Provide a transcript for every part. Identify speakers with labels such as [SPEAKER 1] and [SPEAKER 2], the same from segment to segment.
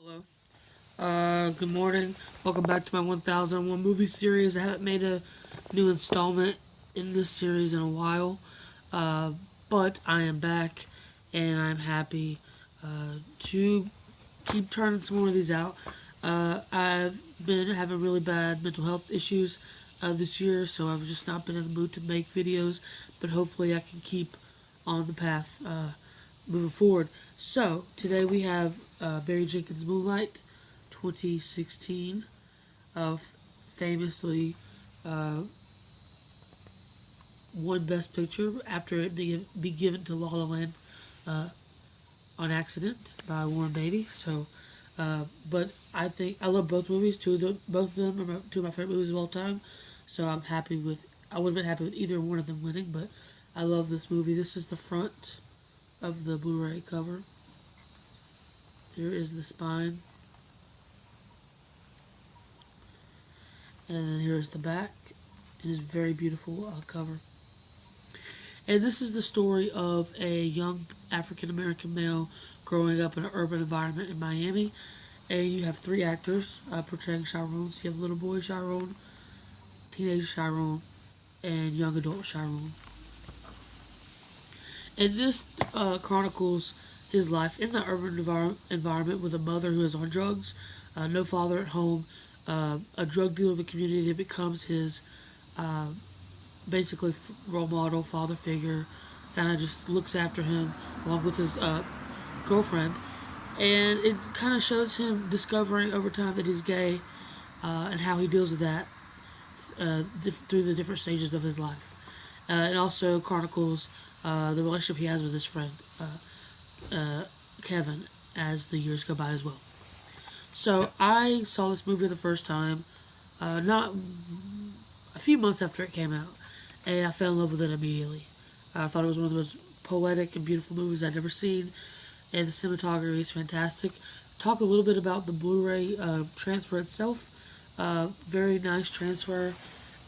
[SPEAKER 1] Hello. Good morning. Welcome back to my 1001 movie series. I haven't made a new installment in this series in a while, but I am back and I'm happy to keep turning some more of these out. I've been having really bad mental health issues this year, so I've just not been in the mood to make videos, but hopefully I can keep on the path moving forward. So, today we have Barry Jenkins' Moonlight, 2016, famously uh, won Best Picture after it be given to La La Land uh, on accident by Warren Beatty. So, but I think I love both movies. Both of them are two of my favorite movies of all time. So I'm happy with. I would have been happy with either one of them winning, but I love this movie. This is the front of the Blu-ray cover. Here is the spine, and then here's the back. It is a very beautiful cover. And this is the story of a young African American male growing up in an urban environment in Miami. And you have three actors portraying Chiron. So you have little boy Chiron, teenage Chiron, and young adult Chiron. And this chronicles his life in the urban environment with a mother who is on drugs, no father at home, a drug dealer in the community that becomes his basically role model, father figure, kind of just looks after him along with his girlfriend. And it kind of shows him discovering over time that he's gay and how he deals with that through the different stages of his life. It also chronicles the relationship he has with his friend, Kevin, as the years go by as well. So I saw this movie the first time, not a few months after it came out, and I fell in love with it immediately. I thought it was one of the most poetic and beautiful movies I'd ever seen, and the cinematography is fantastic. Talk a little bit about the Blu-ray transfer itself. Very nice transfer.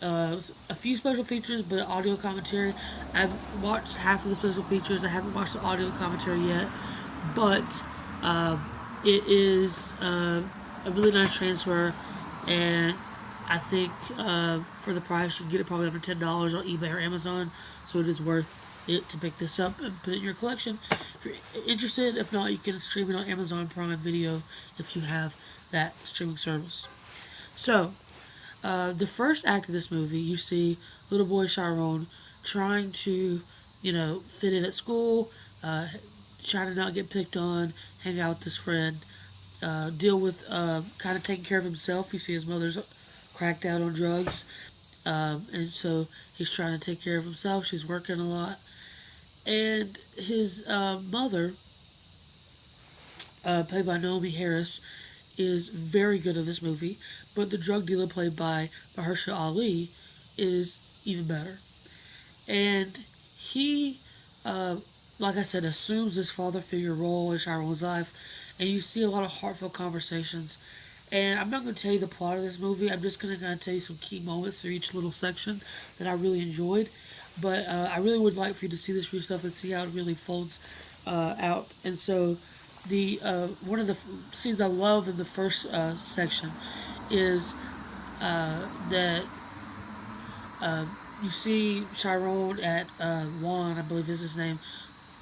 [SPEAKER 1] A few special features, but audio commentary. I've watched half of the special features. I haven't watched the audio commentary yet, but it is a really nice transfer, and I think for the price you can get it probably under $10 on eBay or Amazon, so it is worth it to pick this up and put it in your collection. If you're interested, if not, you can stream it on Amazon Prime Video if you have that streaming service. So, the first act of this movie, you see little boy Chiron trying to, fit in at school, trying to not get picked on, hang out with his friend, deal with kind of taking care of himself. You see his mother's cracked out on drugs, and so he's trying to take care of himself. She's working a lot. And his mother, played by Naomi Harris, is very good in this movie, but the drug dealer played by Mahershala Ali is even better. And he, like I said, assumes this father figure role in Chiron's life, and you see a lot of heartfelt conversations. And I'm not going to tell you the plot of this movie. I'm just going to kind of tell you some key moments through each little section that I really enjoyed. But I really would like for you to see this for yourself and see how it really folds out. And so the one of the scenes I love in the first section is that you see Chiron at Juan, I believe is his name,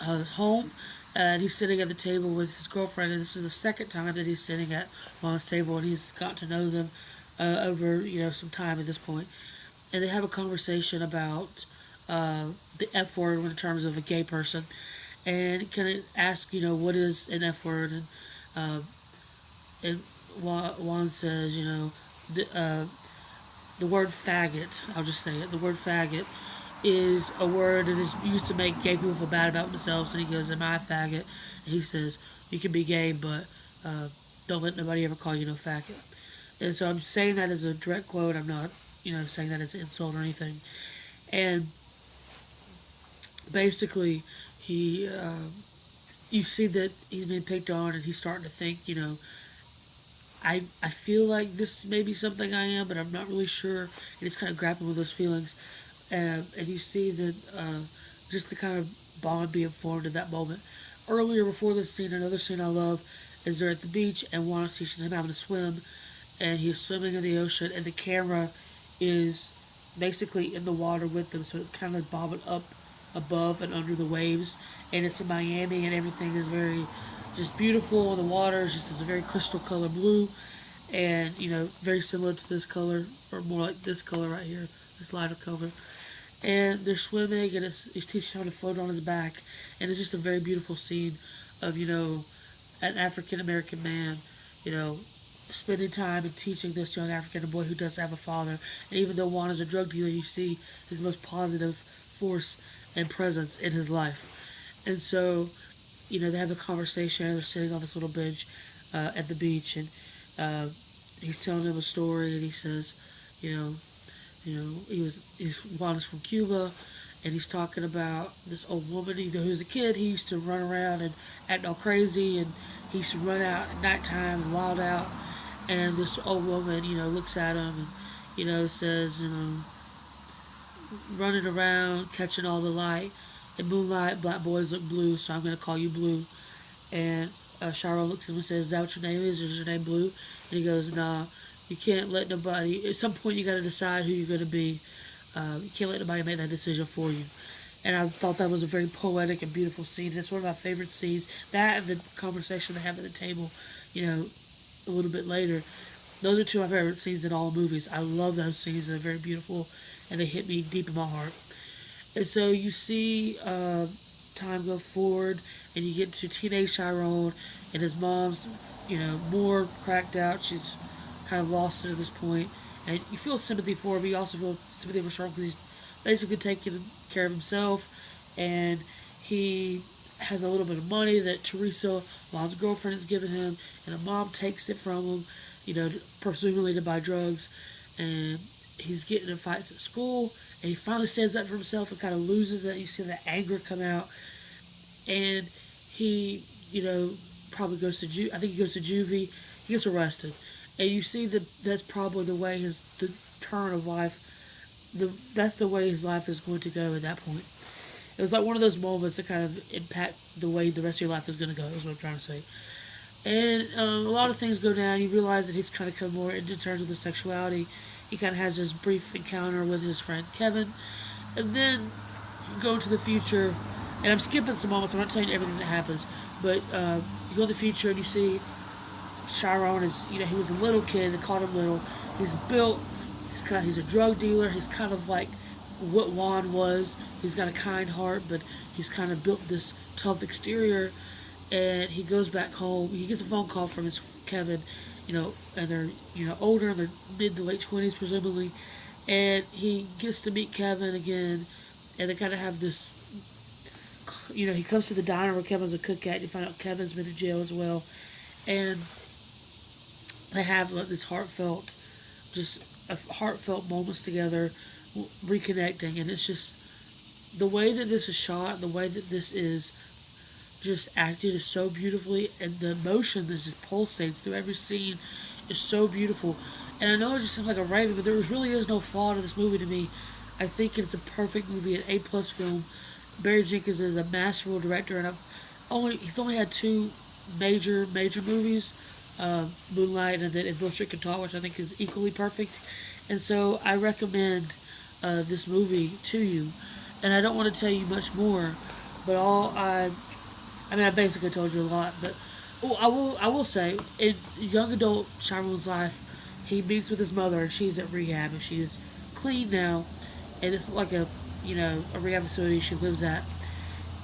[SPEAKER 1] home, and he's sitting at the table with his girlfriend, and this is the second time that he's sitting at Juan's table, and he's got to know them over some time at this point, and they have a conversation about the F word in terms of a gay person, and kind of ask what is an F word, and Juan says the word faggot, I'll just say it, the word faggot is a word that is used to make gay people feel bad about themselves, and he goes, am I a faggot? And he says, you can be gay, but don't let nobody ever call you no faggot. And so I'm saying that as a direct quote, I'm not saying that as an insult or anything. And basically you see that he's being picked on, and he's starting to think, I feel like this may be something I am, but I'm not really sure. And he's kind of grappling with those feelings. And you see that just the kind of bond being formed at that moment. Earlier, before this scene, another scene I love is they're at the beach and Juana's teaching him how to swim, and he's swimming in the ocean, and the camera is basically in the water with them, so it kind of bobbing up above and under the waves, and it's in Miami, and everything is very just beautiful. The water is just a very crystal color blue, and very similar to this color, or more like this color right here, this lighter color. And they're swimming, and he's teaching him how to float on his back, and it's just a very beautiful scene of an African American man, spending time and teaching this young African boy who doesn't have a father. And even though Juan is a drug dealer, you see his most positive force and presence in his life. And so, they have a conversation. They're sitting on this little bench at the beach, and he's telling him a story, and he says, Juan is from Cuba, and he's talking about this old woman. Who's a kid, he used to run around and act all crazy, and he used to run out at nighttime and wild out. And this old woman, looks at him and, says, running around, catching all the light. In moonlight, black boys look blue, so I'm going to call you Blue. And Chiron looks at him and says, is that what your name is? Is your name Blue? And he goes, nah, you can't let nobody, at some point you got to decide who you're going to be. You can't let nobody make that decision for you. And I thought that was a very poetic and beautiful scene. It's one of my favorite scenes. That and the conversation they have at the table, a little bit later. Those are two of my favorite scenes in all movies. I love those scenes. They're very beautiful, and they hit me deep in my heart. And so you see time go forward, and you get to teenage Chiron, and his mom's, more cracked out. She's kind of lost it at this point. And you feel sympathy for him, but you also feel sympathy for Chiron because he's basically taking care of himself, and he has a little bit of money that Teresa, Juan's girlfriend, has given him, and a mom takes it from him, presumably to buy drugs, and he's getting in fights at school, and he finally stands up for himself and kind of loses it. You see the anger come out, and he, probably goes to I think he goes to juvie. He gets arrested, and you see that that's probably the way the turn of life, that's the way his life is going to go at that point. It was like one of those moments that kind of impact the way the rest of your life is going to go, is what I'm trying to say. And a lot of things go down. You realize that he's kind of come more into terms with his sexuality. He kind of has this brief encounter with his friend Kevin. And then you go into the future, and I'm skipping some moments. I'm not telling you everything that happens. But you go in the future, and you see Chiron is, he was a little kid. They called him little. He's built. He's a drug dealer. He's kind of like what Juan was. He's got a kind heart, but he's kind of built this tough exterior. And he goes back home. He gets a phone call from his Kevin, and they're older, in their mid to late 20s presumably. And he gets to meet Kevin again, and they kind of have this. He comes to the diner where Kevin's a cook at. And you find out Kevin's been in jail as well, and they have this heartfelt moments together, reconnecting. And it's just the way that this is shot, the way that this is just acted is so beautifully, and the emotion that just pulsates through every scene is so beautiful. And I know it just seems like a raven, but there really is no flaw to this movie to me. I think it's a perfect movie, an A+ film. Barry Jenkins is a masterful director, and he's only had two major movies, Moonlight and then Bill Strickland Talk, which I think is equally perfect. And so I recommend this movie to you. And I don't want to tell you much more, but I basically told you a lot, but I will say, in young adult Chiron's life, he meets with his mother, and she's at rehab, and she is clean now, and it's like a rehab facility she lives at,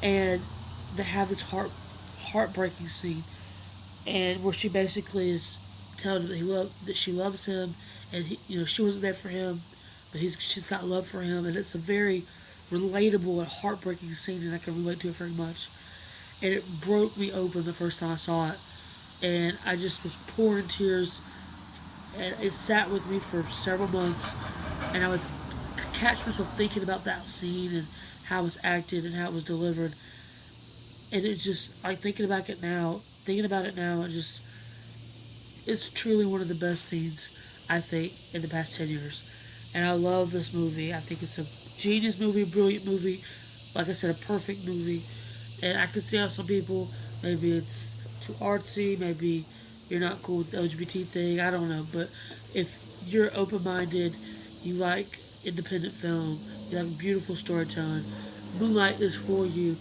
[SPEAKER 1] and they have this heartbreaking scene, and where she basically is telling him that she loves him, and she wasn't there for him, but she's got love for him, and it's a very relatable and heartbreaking scene, and I can relate to it very much. And it broke me open the first time I saw it. And I just was pouring tears. And it sat with me for several months. And I would catch myself thinking about that scene and how it was acted and how it was delivered. And it just, thinking about it now, it's truly one of the best scenes, I think, in the past 10 years. And I love this movie. I think it's a genius movie, brilliant movie. Like I said, a perfect movie. And I could see how some people, maybe it's too artsy. Maybe you're not cool with the LGBT thing. I don't know. But if you're open-minded, you like independent film, you like beautiful storytelling, Moonlight is for you.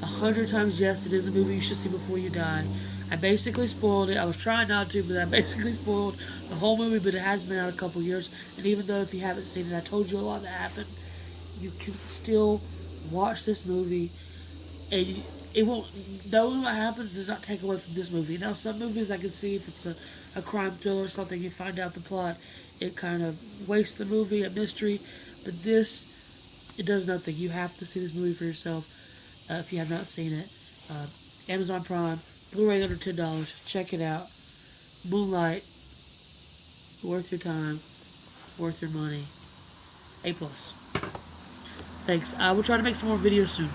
[SPEAKER 1] 100 times yes, it is a movie you should see before you die. I basically spoiled it. I was trying not to, but I basically spoiled the whole movie, but it has been out a couple years. And even though if you haven't seen it, I told you a lot that happened, you can still watch this movie, and it won't, knowing what happens does not take away from this movie. Now, some movies I can see if it's a crime thriller or something, you find out the plot, it kind of wastes the movie, a mystery. But this, it does nothing. You have to see this movie for yourself if you have not seen it. Amazon Prime, Blu-ray under $10. Check it out. Moonlight, worth your time, worth your money. A+. Thanks. I will try to make some more videos soon.